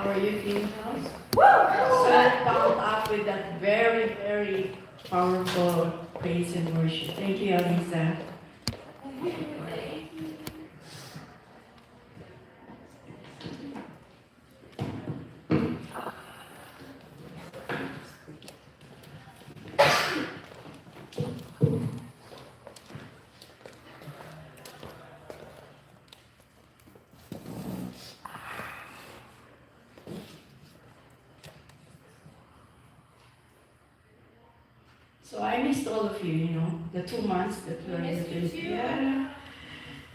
How are you, King House? So pumped up with that very, very powerful praise and worship. Thank you, Alisa. So I missed all of you, the 2 months that we were in the Philippines. Yeah.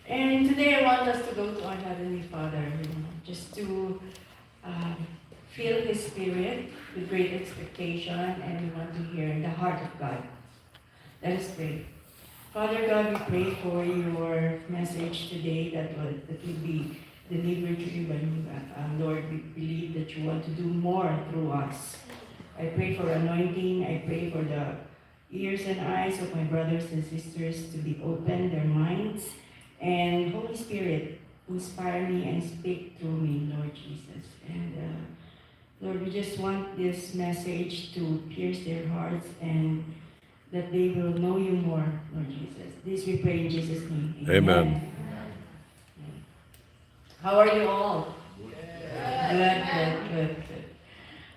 And today I want us to go to our Heavenly Father, just to feel His Spirit with great expectation, and we want to hear the heart of God. Let us pray. Father God, we pray for your message today that will be delivered to you by you. Lord, we believe that you want to do more through us. I pray for anointing. I pray for the ears and eyes of my brothers and sisters to be open, their minds. And Holy Spirit, inspire me and speak through me, Lord Jesus. And Lord, we just want this message to pierce their hearts and that they will know you more, Lord Jesus. This we pray in Jesus' name. Amen. How are you all? Yeah. Good.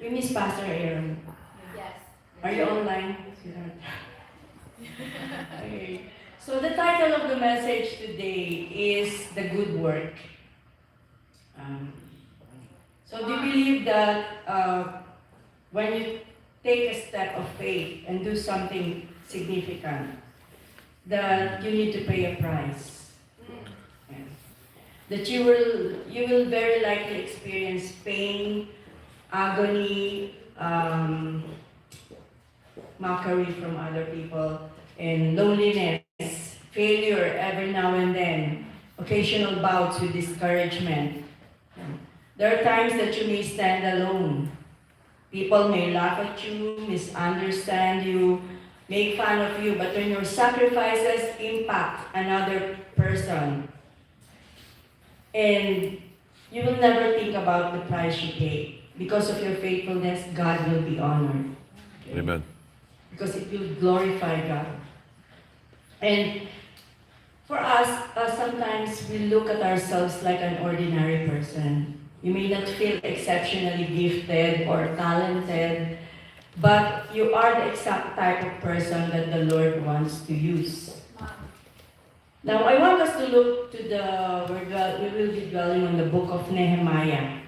We miss Pastor Aaron. Yes. Are you online? Okay. So the title of the message today is The Good Work. So do you believe that when you take a step of faith and do something significant, that you need to pay a price? Yeah. That you will very likely experience pain, agony, mockery from other people, and loneliness, failure every now and then, occasional bouts with discouragement. There are times that you may stand alone. People may laugh at you, misunderstand you, make fun of you, but when your sacrifices impact another person, and you will never think about the price you pay. Because of your faithfulness, God will be honored. Okay? Amen. Because it will glorify God. And for us, sometimes we look at ourselves like an ordinary person. You may not feel exceptionally gifted or talented, but you are the exact type of person that the Lord wants to use. Now, I want us to look to we will be dwelling on the book of Nehemiah,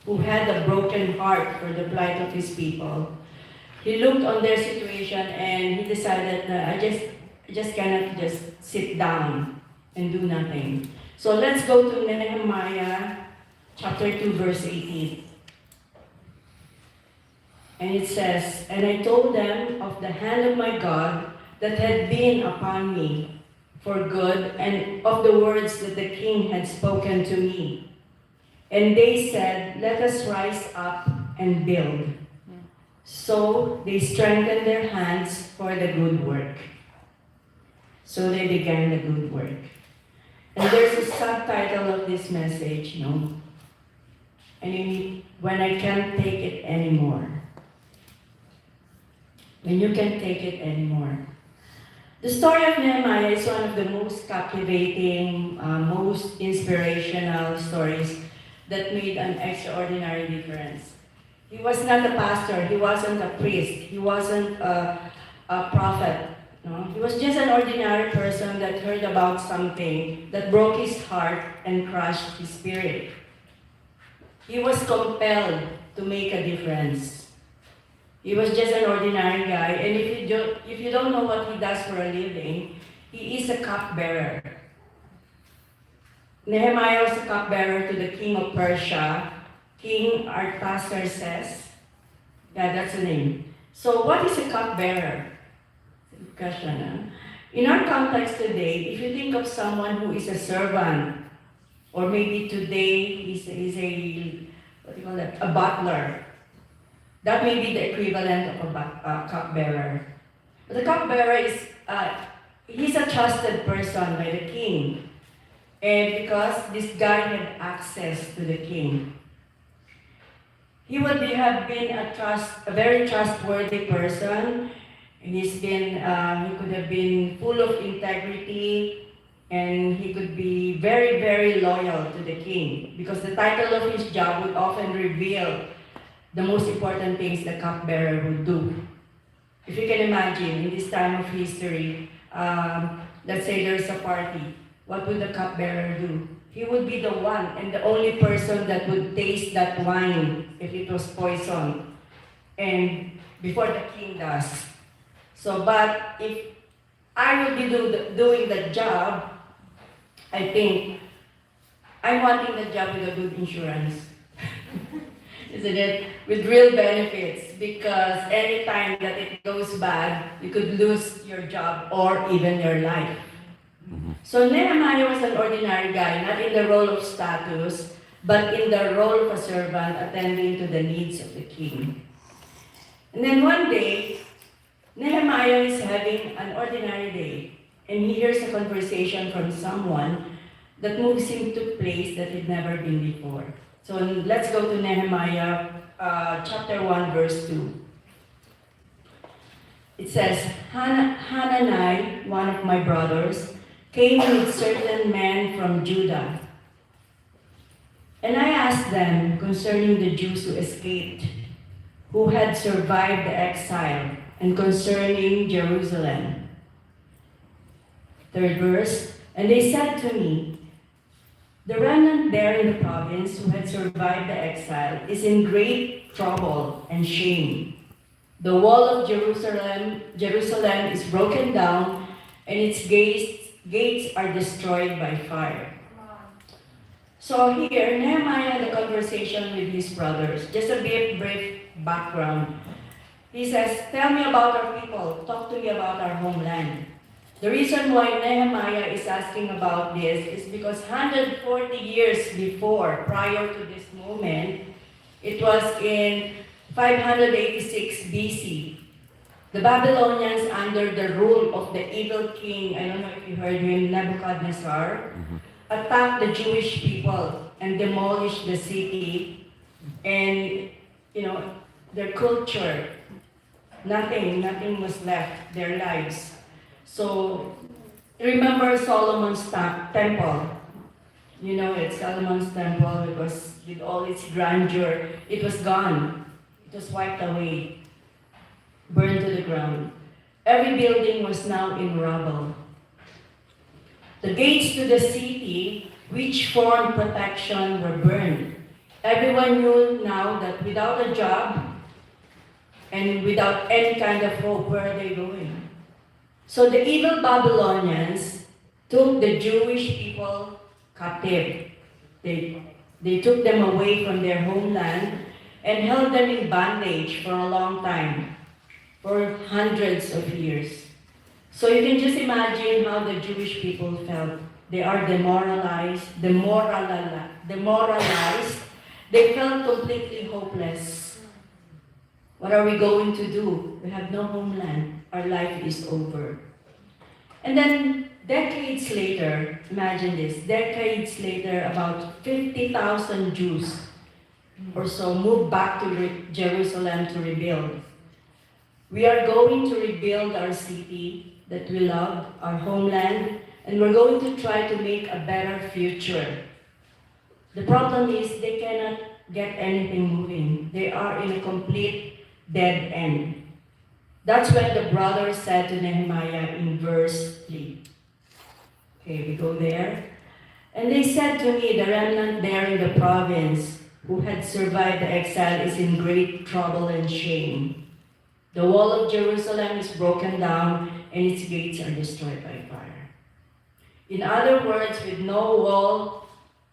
who had a broken heart for the plight of his people. He looked on their situation and he decided that I just cannot just sit down and do nothing. So let's go to Nehemiah chapter 2, verse 18. And it says, "And I told them of the hand of my God that had been upon me for good, and of the words that the king had spoken to me. And they said, 'Let us rise up and build.' So they strengthened their hands for the good work." So they began the good work. And there's a subtitle of this message, and when I can't take it anymore. When you can't take it anymore. The story of Nehemiah is one of the most captivating, most inspirational stories that made an extraordinary difference. He was not a pastor, he wasn't a priest, he wasn't a prophet. No? He was just an ordinary person that heard about something that broke his heart and crushed his spirit. He was compelled to make a difference. He was just an ordinary guy, and if you don't know what he does for a living, he is a cupbearer. Nehemiah was a cupbearer to the king of Persia, King Artaxerxes. Yeah, that's the name. So what is a cupbearer? Good question. Huh? In our context today, if you think of someone who is a servant, or maybe today he's a what do you call that? A butler. That may be the equivalent of a cupbearer. But the cupbearer is, he's a trusted person by the king. And because this guy had access to the king. have been a very trustworthy person. He could have been full of integrity, and he could be very, very loyal to the king, because the title of his job would often reveal the most important things the cupbearer would do. If you can imagine, in this time of history, let's say there's a party, what would the cupbearer do? He would be the one and the only person that would taste that wine if it was poison, and before the king does. So, but if I would be doing the job, I think I'm wanting the job with a good insurance. Isn't it? With real benefits, because anytime that it goes bad, you could lose your job or even your life. So Nehemiah was an ordinary guy, not in the role of status, but in the role of a servant attending to the needs of the king. And then one day, Nehemiah is having an ordinary day, and he hears a conversation from someone that moves him to a place that he'd never been before. So let's go to Nehemiah chapter 1, verse 2. It says, Hanani, one of my brothers, came with certain men from Judah. And I asked them concerning the Jews who escaped, who had survived the exile, and concerning Jerusalem. Third verse, and they said to me, the remnant there in the province who had survived the exile is in great trouble and shame. The wall of Jerusalem is broken down, and its gates are destroyed by fire. So here, Nehemiah had a conversation with his brothers. Just a brief background. He says, tell me about our people. Talk to me about our homeland. The reason why Nehemiah is asking about this is because 140 years before, prior to this moment, it was in 586 BC. The Babylonians, under the rule of the evil king, I don't know if you heard him, Nebuchadnezzar, attacked the Jewish people and demolished the city, and their culture, nothing was left, their lives. So remember Solomon's temple. You know it, Solomon's temple, it was with all its grandeur, it was gone. It was wiped away, burned to the ground. Every building was now in rubble. The gates to the city, which formed protection, were burned. Everyone knew now that without a job and without any kind of hope, where are they going? So the evil Babylonians took the Jewish people captive. They took them away from their homeland and held them in bondage for a long time, for hundreds of years. So you can just imagine how the Jewish people felt. They are demoralized. They felt completely hopeless. What are we going to do? We have no homeland. Our life is over. And then decades later, imagine this, decades later, about 50,000 Jews or so moved back to Jerusalem to rebuild. We are going to rebuild our city that we love, our homeland, and we're going to try to make a better future. The problem is they cannot get anything moving. They are in a complete dead end. That's when the brothers said to Nehemiah in verse 3. Okay, we go there. And they said to me, the remnant there in the province who had survived the exile is in great trouble and shame. The wall of Jerusalem is broken down and its gates are destroyed by fire. In other words, with no wall,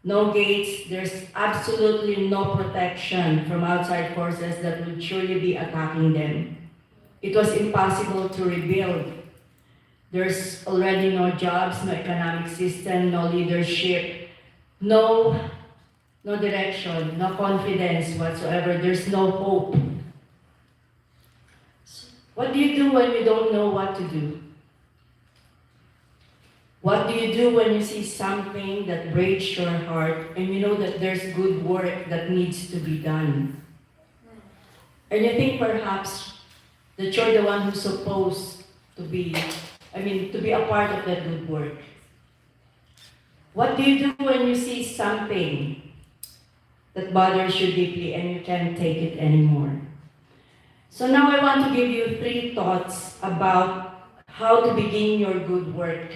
no gates, there's absolutely no protection from outside forces that would surely be attacking them. It was impossible to rebuild. There's already no jobs, no economic system, no leadership, no direction, no confidence whatsoever. There's no hope. What do you do when you don't know what to do? What do you do when you see something that breaks your heart and you know that there's good work that needs to be done? And you think perhaps that you're the one who's supposed to be, to be a part of that good work. What do you do when you see something that bothers you deeply and you can't take it anymore? So now I want to give you 3 thoughts about how to begin your good work.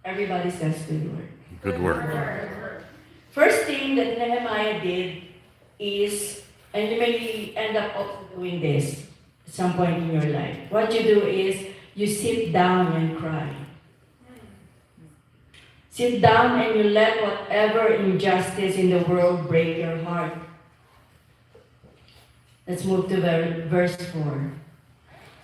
Everybody says good work. Good work. First thing that Nehemiah did is, and you may end up also doing this at some point in your life. What you do is you sit down and cry. Sit down and you let whatever injustice in the world break your heart. Let's move to verse 4.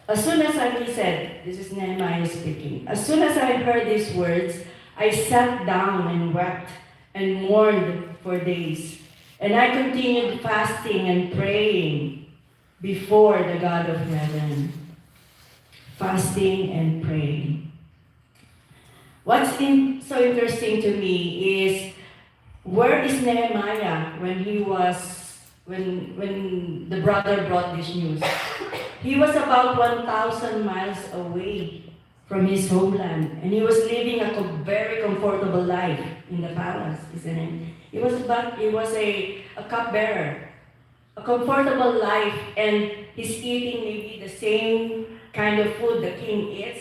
As soon as he said, this is Nehemiah speaking, as soon as I heard these words, I sat down and wept and mourned for days. And I continued fasting and praying before the God of heaven. Fasting and praying. What's so interesting to me is, where is Nehemiah when the brother brought this news? He was about 1,000 miles away from his homeland, and he was living a very comfortable life in the palace, isn't it? He was a cupbearer, a comfortable life, and he's eating maybe the same kind of food the king eats.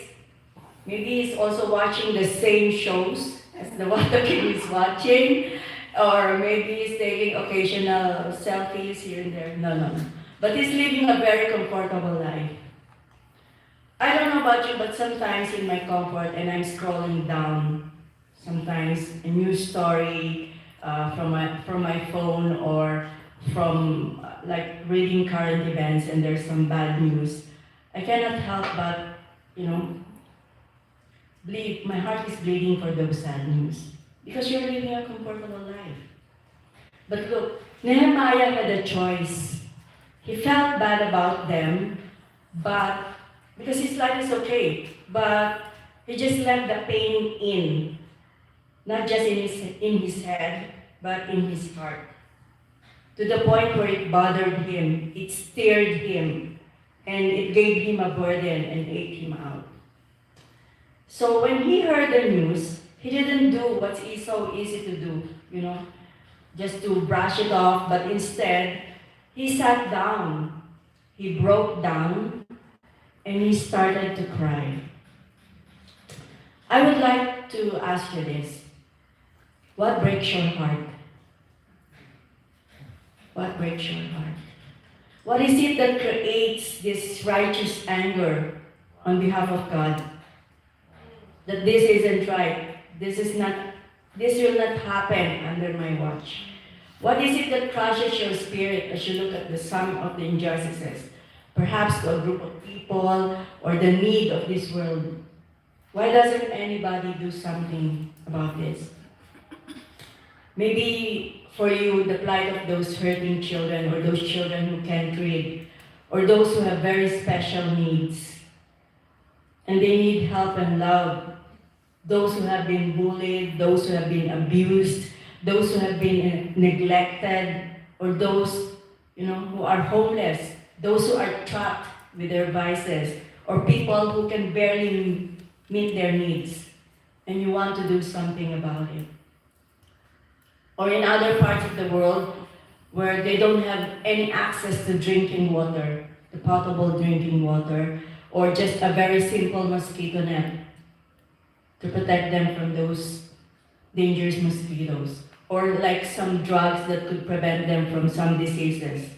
Maybe he's also watching the same shows as the one the king is watching, or maybe he's taking occasional selfies here and there. No. But he's living a very comfortable life. I don't know about you, but sometimes in my comfort, and I'm scrolling down, sometimes a news story from my phone, or from like reading current events, and there's some bad news. I cannot help but, bleed. My heart is bleeding for those sad news, because you're living a comfortable life. But look, Nehemiah had a choice. He felt bad about them, but because his life is okay, but he just let the pain in, not just in his head, but in his heart, to the point where it bothered him, it stirred him, and it gave him a burden and ate him out. So when he heard the news, he didn't do what's so easy to do, just to brush it off, but instead, he sat down, he broke down, and he started to cry. I would like to ask you this. What breaks your heart? What breaks your heart? What is it that creates this righteous anger on behalf of God? That this isn't right. This will not happen under my watch. What is it that crushes your spirit as you look at the sum of the injustices? Perhaps to a group of people or the need of this world. Why doesn't anybody do something about this? Maybe for you, the plight of those hurting children, or those children who can't read, or those who have very special needs, and they need help and love. Those who have been bullied, those who have been abused, those who have been neglected, or those, who are homeless, those who are trapped with their vices, or people who can barely meet their needs, and you want to do something about it. Or in other parts of the world where they don't have any access to drinking water, to potable drinking water, or just a very simple mosquito net to protect them from those dangerous mosquitoes, or like some drugs that could prevent them from some diseases,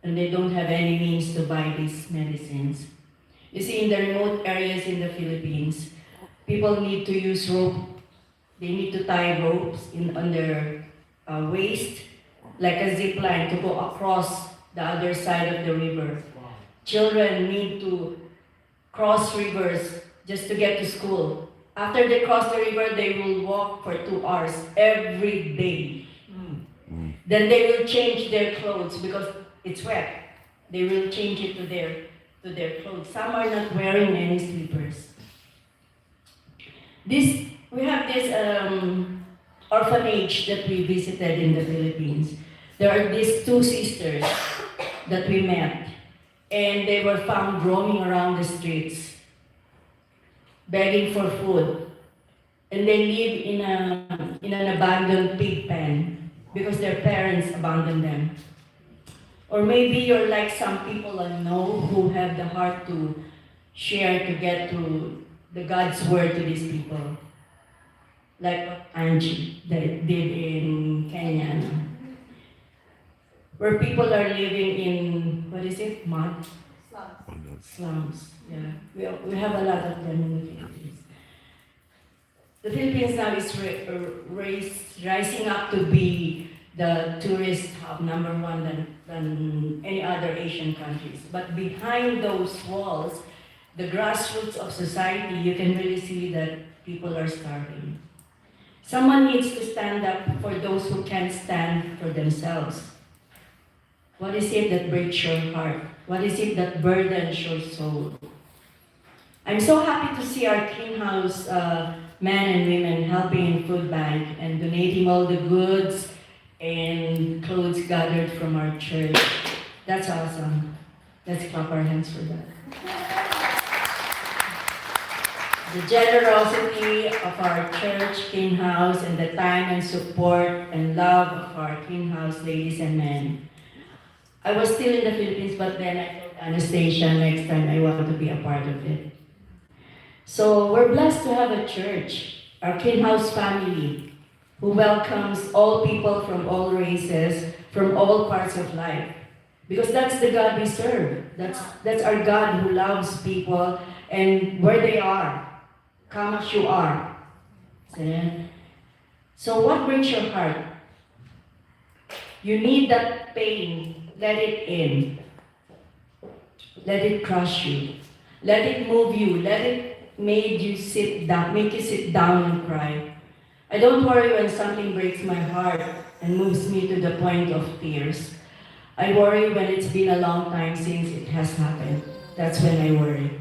and they don't have any means to buy these medicines. You see, in the remote areas in the Philippines, people need to use rope. They need to tie ropes on their waist, like a zip line, to go across the other side of the river. Children need to cross rivers just to get to school. After they cross the river, they will walk for 2 hours every day. Then they will change their clothes because it's wet. They will change it to their clothes. Some are not wearing any slippers. We have this orphanage that we visited in the Philippines. There are these 2 sisters. that we met, and they were found roaming around the streets, begging for food. And they live in an abandoned pig pen because their parents abandoned them. Or maybe you're like some people I know who have the heart to share, to get to the God's word to these people. Like what Angie did in Kenya. No? Where people are living in, what is it, mud? Slums. Yeah, we have a lot of them in the Philippines. The Philippines now is rising up to be the tourist hub number one than any other Asian countries. But behind those walls, the grassroots of society, you can really see that people are starving. Someone needs to stand up for those who can't stand for themselves. What is it that breaks your heart? What is it that burdens your soul? I'm so happy to see our Clean House men and women helping in food bank and donating all the goods and clothes gathered from our church. That's awesome. Let's clap our hands for that. The generosity of our church, Clean House, and the time and support and love of our Clean House ladies and men. I was still in the Philippines, but then I told Anastasia next time I want to be a part of it. So we're blessed to have a church, our Clean House family, who welcomes all people from all races, from all parts of life. Because that's the God we serve. That's our God who loves people and where they are. Come as you are. So what breaks your heart? You need that pain. Let it in. Let it crush you. Let it move you. Let it make you sit down and cry. I don't worry when something breaks my heart and moves me to the point of tears. I worry when it's been a long time since it has happened. That's when I worry.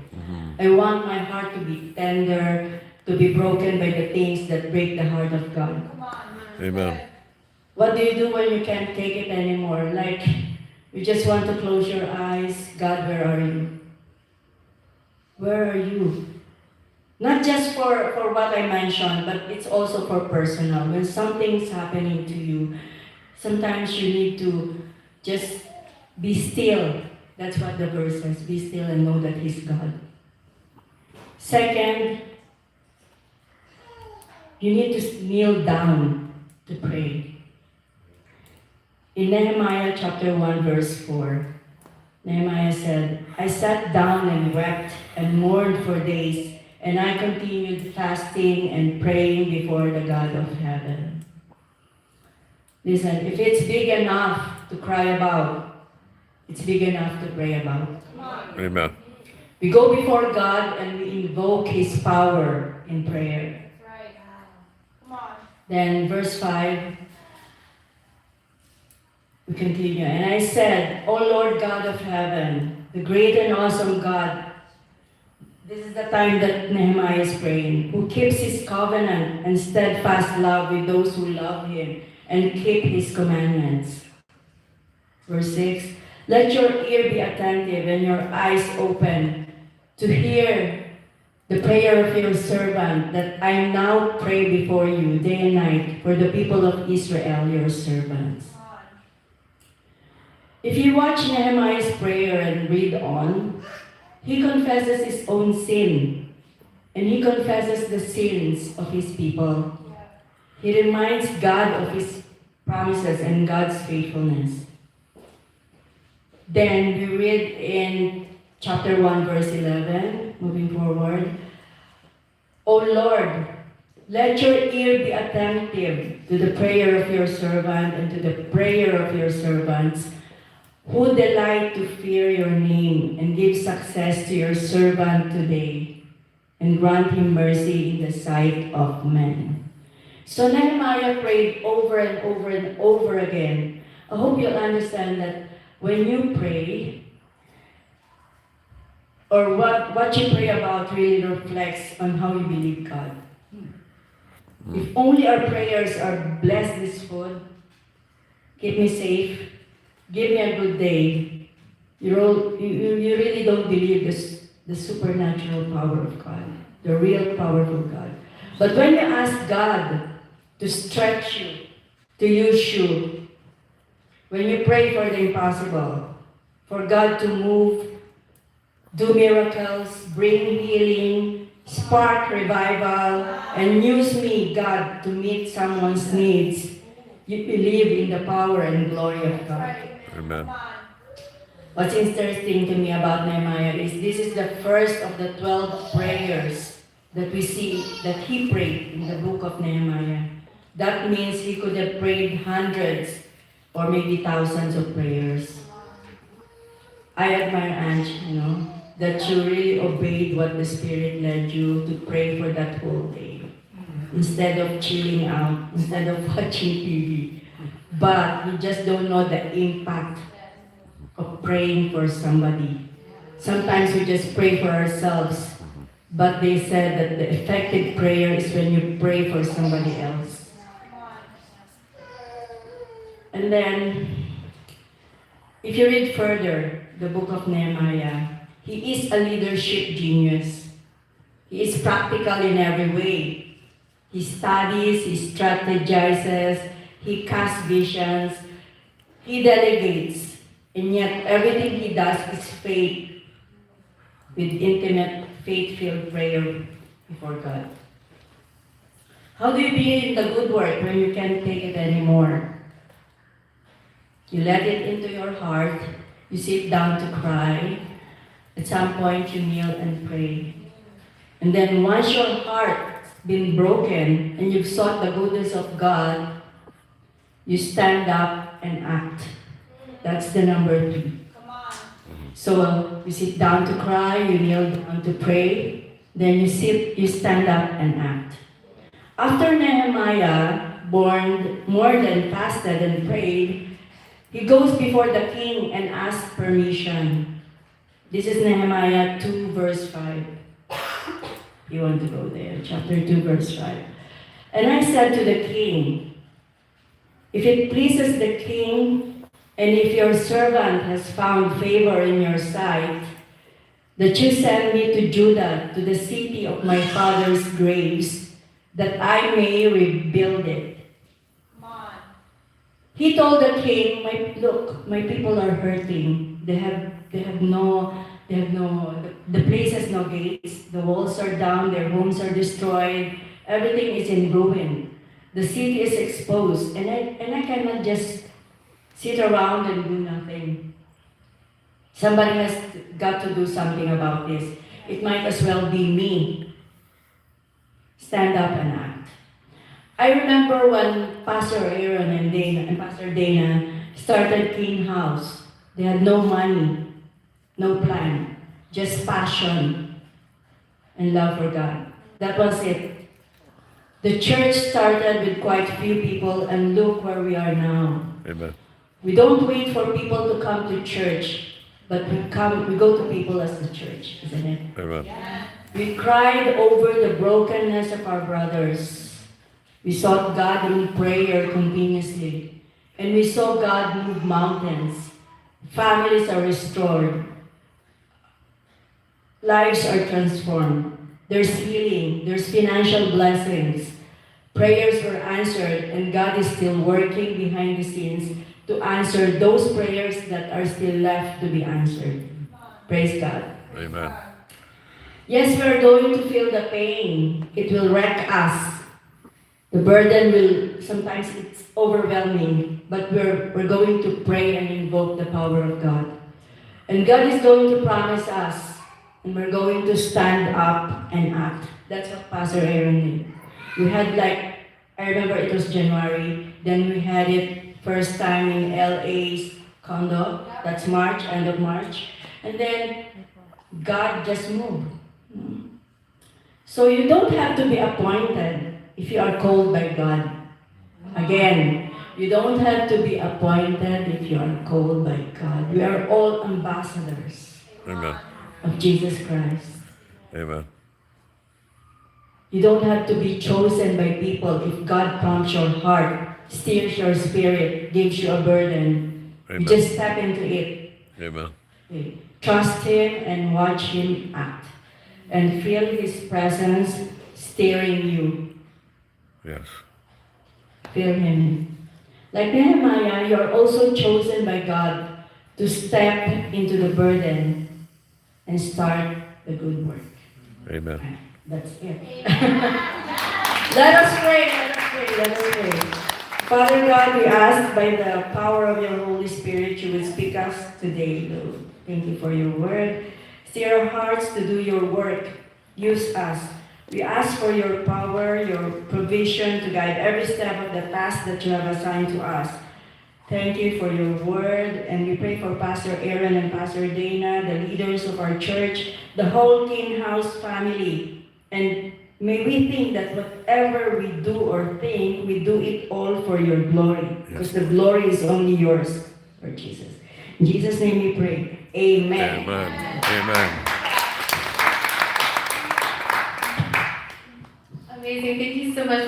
I want my heart to be tender, to be broken by the things that break the heart of God. Amen. What do you do when you can't take it anymore? Like, you just want to close your eyes. God, where are you? Where are you? Not just for what I mentioned, but it's also for personal. When something's happening to you, sometimes you need to just be still. That's what the verse says. Be still and know that He's God. Second, you need to kneel down to pray. In Nehemiah chapter 1, verse 4, Nehemiah said, I sat down and wept and mourned for days, and I continued fasting and praying before the God of heaven. Listen, if it's big enough to cry about, it's big enough to pray about. Amen. We go before God and we invoke His power in prayer. Right. Come on. Then verse 5, we continue. And I said, O Lord God of heaven, the great and awesome God, this is the time that Nehemiah is praying, who keeps His covenant and steadfast love with those who love Him and keep His commandments. Verse 6, let your ear be attentive and your eyes open to hear the prayer of your servant that I now pray before you day and night for the people of Israel, your servants. If you watch Nehemiah's prayer and read on, he confesses his own sin and he confesses the sins of his people. He reminds God of His promises and God's faithfulness. Then we read in chapter 1, verse 11, moving forward, O Lord, let your ear be attentive to the prayer of your servant and to the prayer of your servants, who delight to fear your name and give success to your servant today, and grant him mercy in the sight of men. So Nehemiah prayed over and over and over again. I hope you'll understand that when you pray, or what you pray about really reflects on how you believe God. If only our prayers are bless this food, keep me safe, give me a good day, You really don't believe this, the supernatural power of God, the real powerful God. But when you ask God to stretch you, to use you, when you pray for the impossible, for God to move, do miracles, bring healing, spark revival, and use me, God, to meet someone's needs, you believe in the power and glory of God. Amen. Come on. What's interesting to me about Nehemiah is this is the first of the 12 prayers that we see that he prayed in the book of Nehemiah. That means he could have prayed hundreds or maybe thousands of prayers. I admire Ange, that you really obeyed what the Spirit led you to pray for that whole day. Instead of chilling out, instead of watching TV. But you just don't know the impact of praying for somebody. Sometimes we just pray for ourselves, but they said that the effective prayer is when you pray for somebody else. And then, if you read further the book of Nehemiah, he is a leadership genius. He is practical in every way. He studies, he strategizes, he casts visions, he delegates. And yet, everything he does is faith, with intimate, faith-filled prayer before God. How do you begin the good work when you can't take it anymore? You let it into your heart, you sit down to cry. At some point, you kneel and pray. And then once your heart's been broken and you've sought the goodness of God, you stand up and act. That's the number 3. Come on. So you sit down to cry, you kneel down to pray, then you stand up and act. After Nehemiah more than fasted and prayed, he goes before the king and asks permission. This is Nehemiah 2 verse 5. You want to go there, chapter 2 verse 5. And I said to the king, if it pleases the king, and if your servant has found favor in your sight, that you send me to Judah, to the city of my father's graves, that I may rebuild it. Come on. He told the king, look, my people are hurting. The place has no gates, the walls are down, their homes are destroyed, everything is in ruin. The city is exposed, and I cannot just sit around and do nothing. Somebody has got to do something about this. It might as well be me. Stand up and act. I remember when Pastor Aaron and Pastor Dana started Clean House. They had no money, no plan, just passion and love for God. That was it. The church started with quite few people, and look where we are now. Amen. We don't wait for people to come to church, but we go to people as the church, isn't it? Amen. We cried over the brokenness of our brothers. We sought God in prayer continuously, and we saw God move mountains. Families are restored. Lives are transformed. There's healing. There's financial blessings. Prayers were answered, and God is still working behind the scenes to answer those prayers that are still left to be answered. Praise God. Amen. Yes, we're going to feel the pain. It will wreck us. The burden will, sometimes it's overwhelming, but we're going to pray and invoke the power of God. And God is going to promise us, and we're going to stand up and act. That's what Pastor Aaron did. We had I remember it was January, then we had it first time in LA's condo. That's March, end of March. And then God just moved. So you don't have to be appointed if you are called by God. Again, you don't have to be appointed if you are called by God. We are all ambassadors Amen. of Jesus Christ. Amen. You don't have to be chosen by people if God prompts your heart, steers your spirit, gives you a burden. Amen. You just step into it. Amen. Okay. Trust Him and watch Him act. And feel His presence steering you. Yes. Feel Him. Like Nehemiah, you are also chosen by God to step into the burden and start the good work. Amen. That's it. Let us pray, let us pray, let us pray. Father God, we ask by the power of your Holy Spirit, you will speak us today, Lord. Thank you for your word. Stir our hearts to do your work. Use us. We ask for your power, your provision to guide every step of the task that you have assigned to us. Thank you for your word, and we pray for Pastor Aaron and Pastor Dana, the leaders of our church, the whole Teen House family. And may we think that whatever we do or think, we do it all for your glory. Because the glory is only yours, Lord Jesus. In Jesus' name we pray. Amen. Amen. Amen. Amazing. Thank you so much.